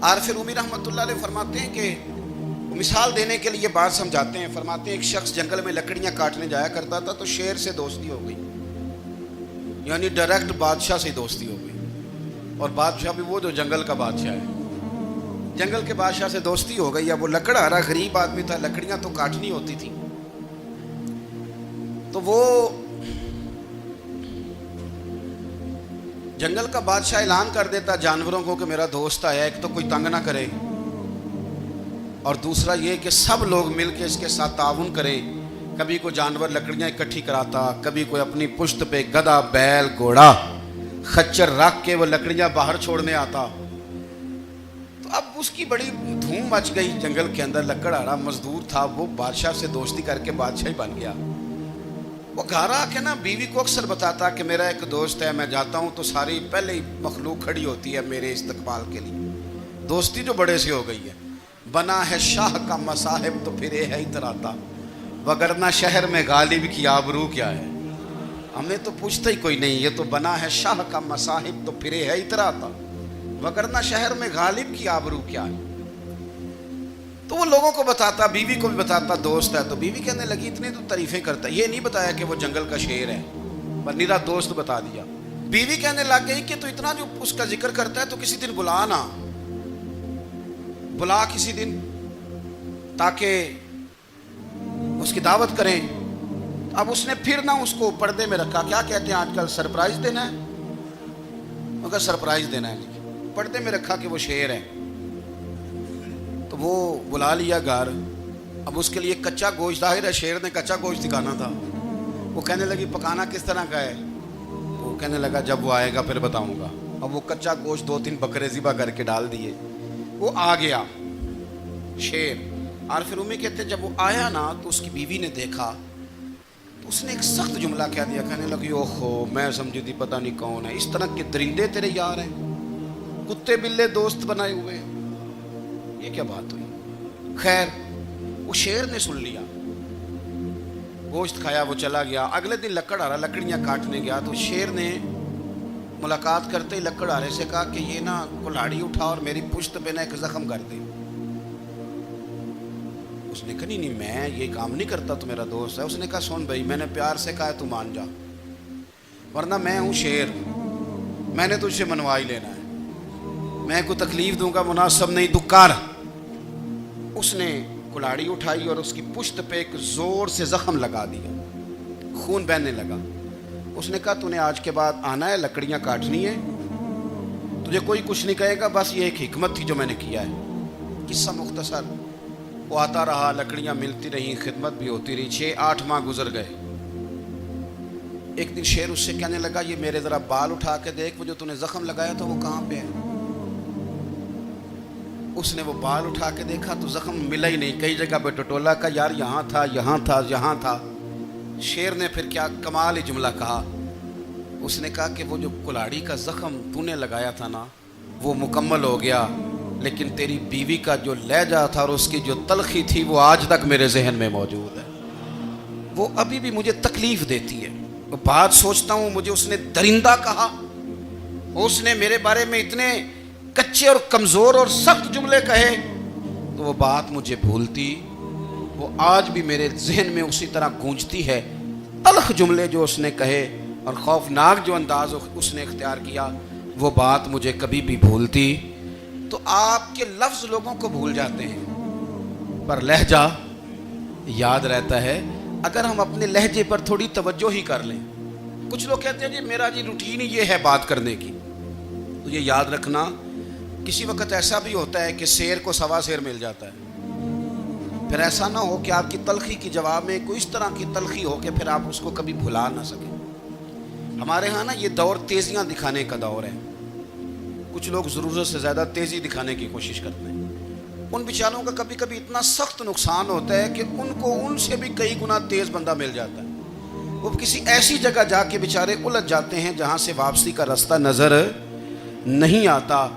عارف رومی رحمۃ اللہ علیہ فرماتے ہیں کہ مثال دینے کے لیے بات سمجھاتے ہیں. فرماتے ہیں ایک شخص جنگل میں لکڑیاں کاٹنے جایا کرتا تھا تو شیر سے دوستی ہو گئی, یعنی ڈائریکٹ بادشاہ سے دوستی ہو گئی. اور بادشاہ بھی وہ جو جنگل کا بادشاہ ہے, جنگل کے بادشاہ سے دوستی ہو گئی. اب وہ لکڑہارا غریب آدمی تھا, لکڑیاں تو کاٹنی ہوتی تھی. تو وہ جنگل کا بادشاہ اعلان کر دیتا جانوروں کو کہ میرا دوست آیا, ایک تو کوئی تنگ نہ کرے, اور دوسرا یہ کہ سب لوگ مل کے اس کے ساتھ تعاون کریں. کبھی کوئی جانور لکڑیاں اکٹھی کراتا, کبھی کوئی اپنی پشت پہ گدھا, بیل, گھوڑا, خچر رکھ کے وہ لکڑیاں باہر چھوڑنے آتا. تو اب اس کی بڑی دھوم مچ گئی جنگل کے اندر. لکڑہارا مزدور تھا, وہ بادشاہ سے دوستی کر کے بادشاہ ہی بن گیا. وہ گھر آ کے نا بیوی کو اکثر بتاتا کہ میرا ایک دوست ہے, میں جاتا ہوں تو ساری پہلے ہی مخلوق کھڑی ہوتی ہے میرے استقبال کے لیے. دوستی جو بڑے سے ہو گئی ہے. بنا ہے شاہ کا مصاحب تو پھر یہ ہے اتراتا, وگرنہ شہر میں غالب کی آبرو کیا ہے. ہمیں تو پوچھتا ہی کوئی نہیں, یہ تو بنا ہے شاہ کا مصاحب تو پھر یہ ہے اتراتا, وگرنہ شہر میں غالب کی آبرو کیا ہے. تو وہ لوگوں کو بتاتا, بیوی کو بھی بتاتا دوست ہے. تو بیوی کہنے لگی اتنی تو تعریفیں کرتا, یہ نہیں بتایا کہ وہ جنگل کا شیر ہے, پر نیرا دوست بتا دیا. بیوی کہنے لگ گئی کہ تو اتنا جو اس کا ذکر کرتا ہے تو کسی دن بلا نا, بلا کسی دن تاکہ اس کی دعوت کریں. اب اس نے پھر نہ اس کو پردے میں رکھا. کیا کہتے ہیں آج کل, سرپرائز دینا ہے, مگر سرپرائز دینا ہے, پردے میں رکھا کہ وہ شیر ہے. تو وہ بلا لیا گھر. اب اس کے لیے کچا گوشت, ظاہر ہے شیر نے کچا گوشت دکھانا تھا. وہ کہنے لگی پکانا کس طرح کا ہے. وہ کہنے لگا جب وہ آئے گا پھر بتاؤں گا. اب وہ کچا گوشت 2-3 بکرے ذبح کر کے ڈال دیے. وہ آ گیا شیر. عارف رومی کہتے جب وہ آیا نا تو اس کی بیوی نے دیکھا تو اس نے ایک سخت جملہ کہہ دیا. کہنے لگی اوہو, میں سمجھی تھی پتہ نہیں کون ہے, اس طرح کے درندے تیرے یار ہیں, کتے بلے دوست بنائے ہوئے ہیں, یہ کیا بات ہوئی. خیر وہ شیر نے سن لیا, گوشت کھایا, وہ چلا گیا. اگلے دن لکڑہارا لکڑیاں کاٹنے گیا تو شیر نے ملاقات کرتے ہی لکڑہارے سے کہا کہ یہ نا کلاڑی اٹھا اور میری پشت پہ نا ایک زخم کر دے. اس نے کہا نہیں میں یہ کام نہیں کرتا, تو میرا دوست ہے. اس نے کہا سن بھائی, میں نے پیار سے کہا ہے تو مان جا, ورنہ میں ہوں شیر, میں نے تجھ سے منوا ہی لینا ہے, میں کو تکلیف دوں گا مناسب نہیں, تو کر. اس نے کلاڑی اٹھائی اور اس کی پشت پہ ایک زور سے زخم لگا دیا, خون بہنے لگا. اس نے کہا تو نے آج کے بعد آنا ہے, لکڑیاں کاٹنی ہے, تجھے کوئی کچھ نہیں کہے گا, بس یہ ایک حکمت تھی جو میں نے کیا ہے. قصہ مختصر. وہ آتا رہا, لکڑیاں ملتی رہیں, خدمت بھی ہوتی رہی. 6-8 ماہ گزر گئے. ایک دن شیر اس سے کہنے لگا یہ میرے ذرا بال اٹھا کے دیکھ, وہ جو تو نے زخم لگایا تھا وہ کہاں پہ ہے. اس نے وہ بال اٹھا کے دیکھا تو زخم ملا ہی نہیں, کئی جگہ پہ ٹٹولا کا یار یہاں تھا, یہاں تھا, یہاں تھا. شیر نے پھر کیا کمال ہی جملہ کہا. اس نے کہا کہ وہ جو کلاڑی کا زخم تو نے لگایا تھا نا وہ مکمل ہو گیا, لیکن تیری بیوی کا جو لہجہ تھا اور اس کی جو تلخی تھی وہ آج تک میرے ذہن میں موجود ہے, وہ ابھی بھی مجھے تکلیف دیتی ہے. وہ بات سوچتا ہوں مجھے اس نے درندہ کہا, اس نے میرے بارے میں اتنے کچے اور کمزور اور سخت جملے کہے, تو وہ بات مجھے بھولتی, وہ آج بھی میرے ذہن میں اسی طرح گونجتی ہے. تلخ جملے جو اس نے کہے اور خوفناک جو انداز اس نے اختیار کیا, وہ بات مجھے کبھی بھی بھولتی. تو آپ کے لفظ لوگوں کو بھول جاتے ہیں پر لہجہ یاد رہتا ہے اگر ہم اپنے لہجے پر تھوڑی توجہ ہی کر لیں. کچھ لوگ کہتے ہیں جی میرا جی روٹین ہی یہ ہے بات کرنے کی, تو یہ یاد رکھنا کسی وقت ایسا بھی ہوتا ہے کہ شیر کو سوا شیر مل جاتا ہے. پھر ایسا نہ ہو کہ آپ کی تلخی کی جواب میں کوئی اس طرح کی تلخی ہو کہ پھر آپ اس کو کبھی بھلا نہ سکیں. ہمارے ہاں نا یہ دور تیزیاں دکھانے کا دور ہے. کچھ لوگ ضرورت سے زیادہ تیزی دکھانے کی کوشش کرتے ہیں. ان بیچاروں کا کبھی کبھی اتنا سخت نقصان ہوتا ہے کہ ان کو ان سے بھی کئی گنا تیز بندہ مل جاتا ہے. وہ کسی ایسی جگہ جا کے بیچارے الجھ جاتے ہیں جہاں سے واپسی کا راستہ نظر نہیں آتا.